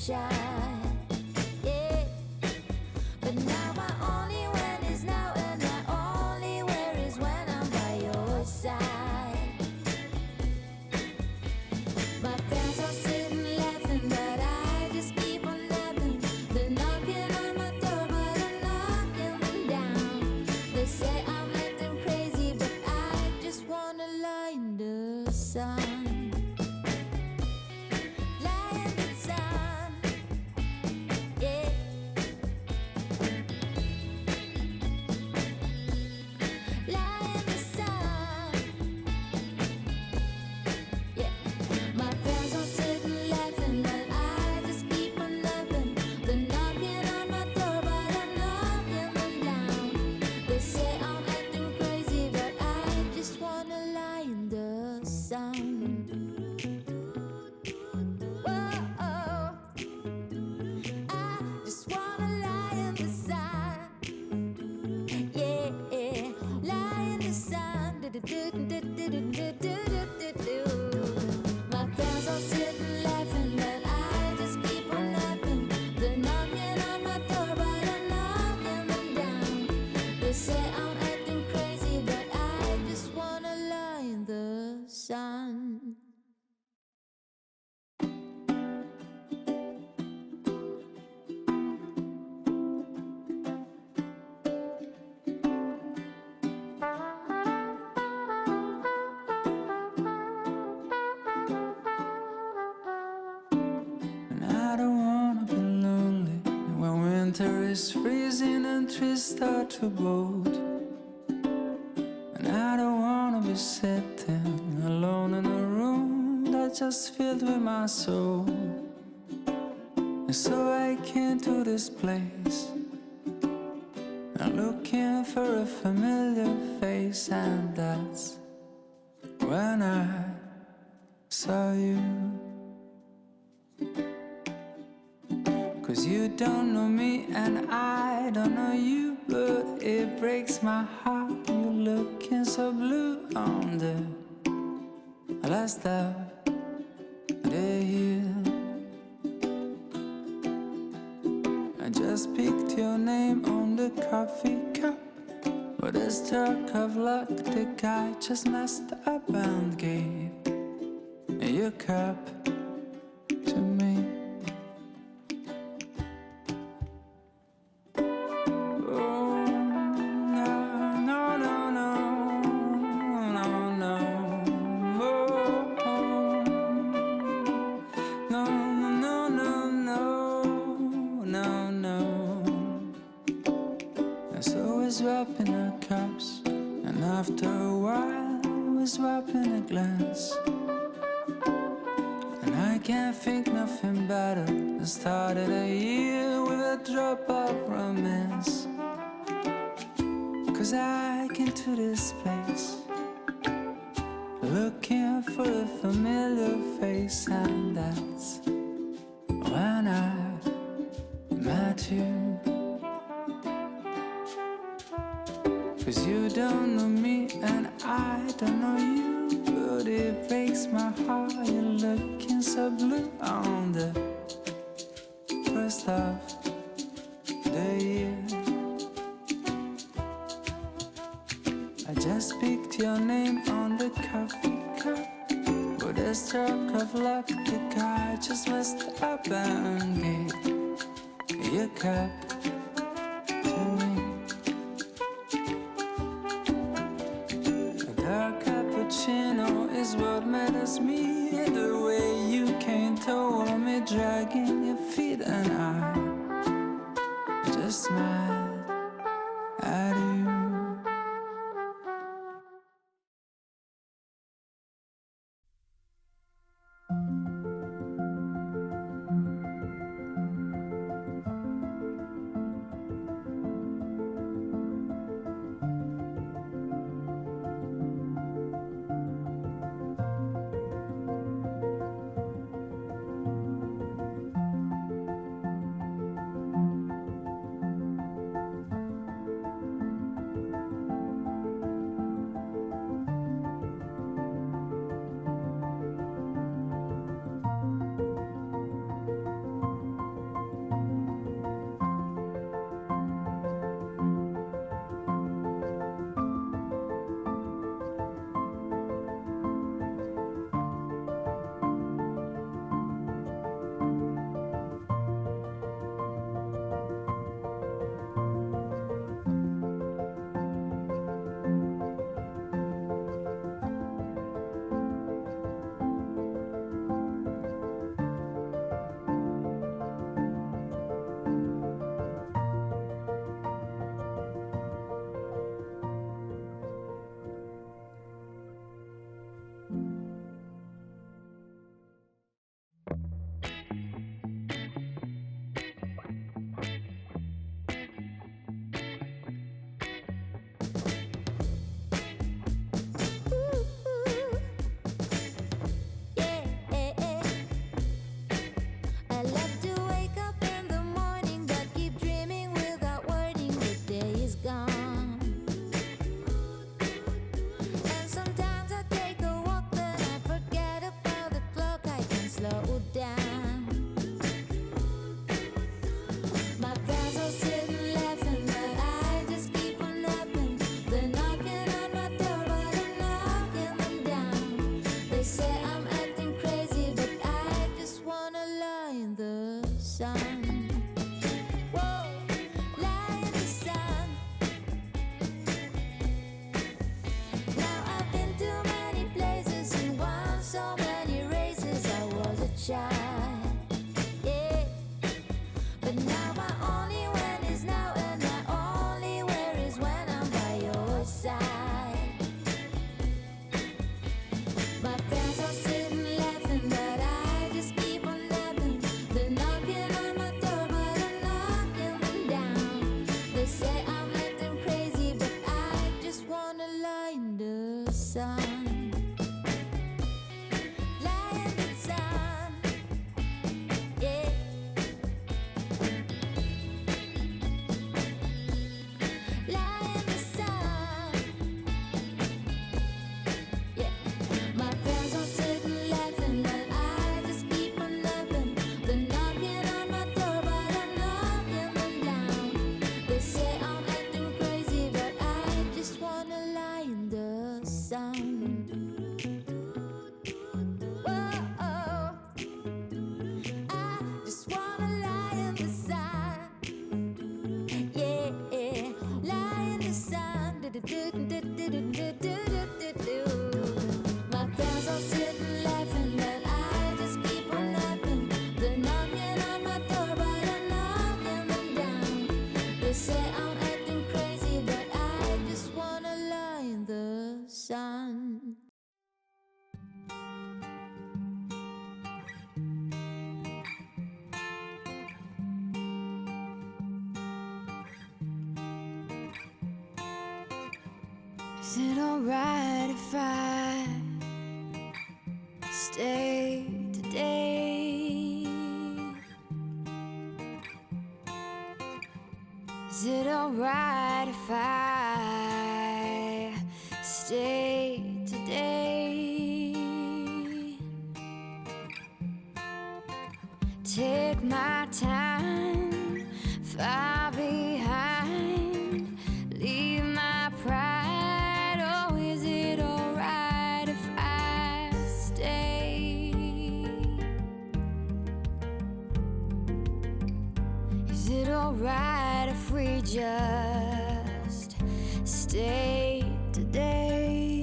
shine. Yeah, but now my only when is now, and my only where is when I'm by your side. My friends are sitting laughing, but I just keep on laughing. They're knocking on my door, but I'm knocking them down. They say I'm acting crazy, but I just wanna lie in the sun. Lie in the sun, yeah. Lie in the sun, yeah. My friends are sitting laughing, but I just keep on laughing. They're knocking on my door, but I'm knocking them down. They say I'm acting crazy, but I just wanna lie in the sun. Whoa, I just wanna lie in the sun. Yeah, lie in the sun. My friends are sitting laughing, but I just keep on laughing. They're knocking on my door, but I'm knocking them down. They say I'm acting crazy, but I just wanna lie in the sun. And I don't wanna be lonely when winter is freezing and trees start to bolt. And I don't wanna be sitting alone in a room that's just filled with my soul. And so I came to this place, I'm looking for a familiar face, and that's when I saw you. 'Cause you don't know me and I don't know you, but it breaks my heart. You're looking so blue on the last of the year. I just picked your name on the coffee cup, but a stroke of luck, the guy just messed up and gave your cup to me. Swapping our cups, and after a while we're swapping a glance. And I can't think nothing better than started a year with a drop of romance. 'Cause I came to this place looking for a familiar face, and that's when I met you. 'Cause you don't know me and I don't know you, but it breaks my heart. You're looking so blue on the first of the year. I just picked your name on the coffee cup, with a stroke of luck, the guy just messed up and gave your cup to me. Dark cappuccino is what matters me. The way you came toward me, dragging your feet, and I just smiled at you. sun. Whoa, lie in the sun. Now I've been to many places and won so many races. I was a child, yeah. But now my only when is now, and my only where is when I'm by your side. My friends are sitting laughing, but I just keep on laughing. They're knocking on my door, but I'm knocking them down. They say I'm acting crazy, but I just wanna lie in the sun. Lie in the sun, yeah. Lie in the sun, yeah. My friends are sitting laughing, but I just keep on laughing. They're knocking on my door, but I'm knocking them down. They say I'm acting crazy, but I just wanna lie in the sun. Whoa, I just wanna lie in the sun. Yeah, lie in the sun. My friends are sitting laughing, but I just keep on laughing. They're knocking on my door, but I'm knocking them down. They say I'm acting crazy, but I just wanna lie in the sun. Is it alright if I stay today? Is it alright if I stay today? Take my time far behind, leave my pride. Oh, is it alright if I stay? Is it alright if we just stay today?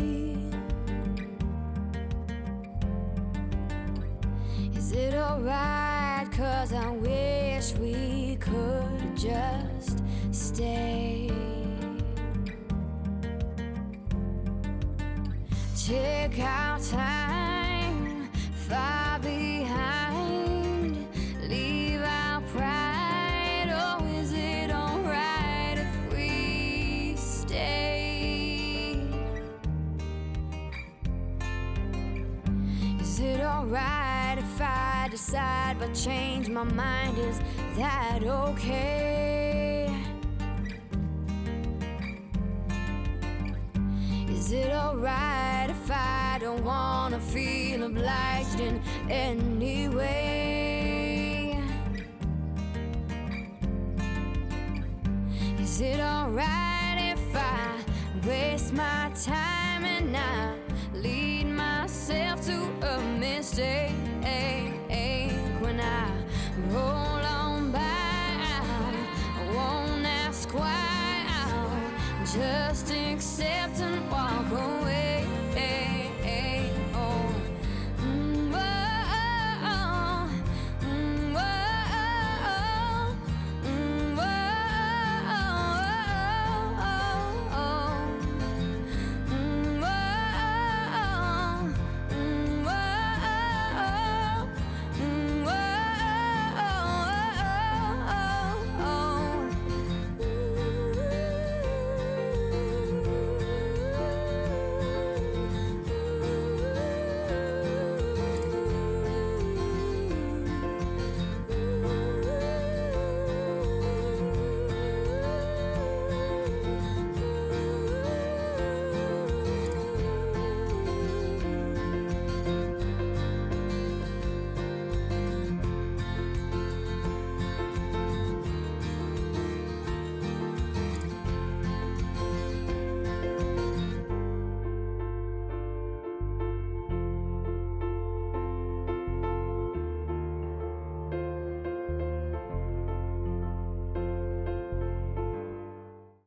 Is it alright? 'Cause I wish we could just stay. Take our time far behind, leave our pride. Oh, is it alright if we stay? Is it alright if I decide but change my mind? Is that okay? Is it alright if I don't wanna feel obliged in any way? Is it alright if I waste my time and I lead myself to a mistake? When I roll on by, I won't ask why, I'll just accept